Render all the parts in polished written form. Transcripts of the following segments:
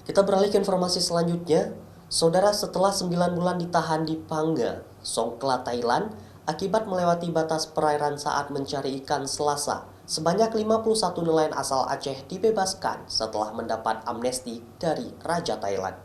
Kita beralih ke informasi selanjutnya. Saudara, setelah 9 bulan ditahan di Pangga, Songkhla, Thailand, akibat melewati batas perairan saat mencari ikan Selasa, sebanyak 51 nelayan asal Aceh dibebaskan setelah mendapat amnesti dari Raja Thailand.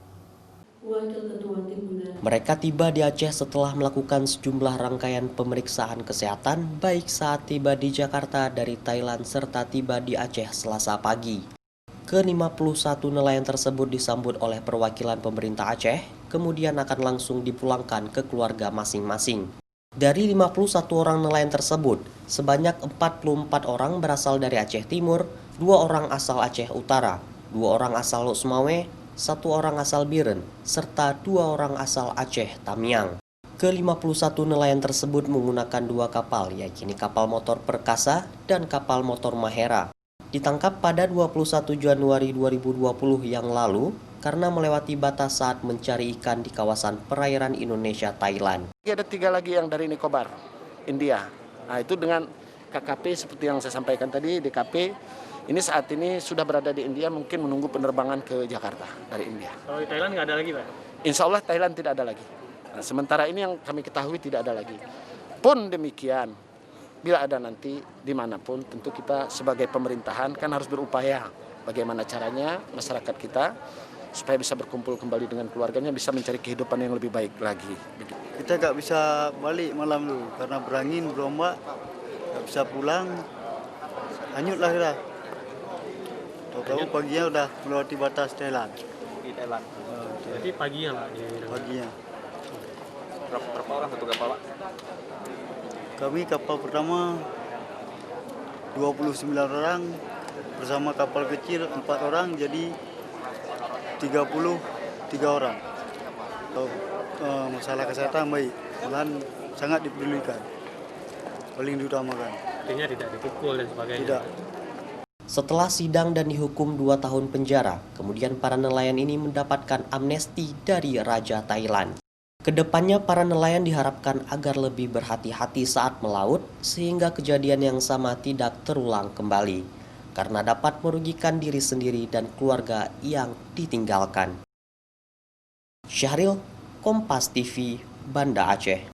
Mereka tiba di Aceh setelah melakukan sejumlah rangkaian pemeriksaan kesehatan, baik saat tiba di Jakarta dari Thailand serta tiba di Aceh Selasa pagi. Ke-51 nelayan tersebut disambut oleh perwakilan pemerintah Aceh, kemudian akan langsung dipulangkan ke keluarga masing-masing. Dari 51 orang nelayan tersebut, sebanyak 44 orang berasal dari Aceh Timur, 2 orang asal Aceh Utara, 2 orang asal Lok Sumawe, 1 orang asal Biren, serta 2 orang asal Aceh Tamiang. Ke-51 nelayan tersebut menggunakan 2 kapal, yaitu kapal motor Perkasa dan kapal motor Mahera. Ditangkap pada 21 Januari 2020 yang lalu karena melewati batas saat mencari ikan di kawasan perairan Indonesia Thailand. Ada 3 lagi yang dari Nicobar, India. Nah, itu dengan KKP seperti yang saya sampaikan tadi, DKP ini saat ini sudah berada di India, mungkin menunggu penerbangan ke Jakarta dari India. Kalau di Thailand nggak ada lagi, Pak? Insya Allah Thailand tidak ada lagi. Nah, sementara ini yang kami ketahui tidak ada lagi. Pun demikian, bila ada nanti dimanapun, tentu kita sebagai pemerintahan kan harus berupaya bagaimana caranya masyarakat kita supaya bisa berkumpul kembali dengan keluarganya, bisa mencari kehidupan yang lebih baik lagi. Kita nggak bisa balik malam dulu karena berangin, berombak, nggak bisa pulang, hanyut lah kita. Tahu-tahu paginya udah melewati batas Thailand. Di Thailand. Jadi paginya, Pak? Paginya. Berapa orang satu kapal, Pak? Kami kapal pertama 29 orang, bersama kapal kecil 4 orang, jadi 33 orang. Masalah kesehatan baik, malahan sangat dipedulikan, paling diutamakan. Artinya tidak dipukul dan sebagainya? Tidak. Setelah sidang dan dihukum 2 tahun penjara, kemudian para nelayan ini mendapatkan amnesti dari Raja Thailand. Kedepannya para nelayan diharapkan agar lebih berhati-hati saat melaut sehingga kejadian yang sama tidak terulang kembali karena dapat merugikan diri sendiri dan keluarga yang ditinggalkan. Syahril, Kompas TV, Banda Aceh.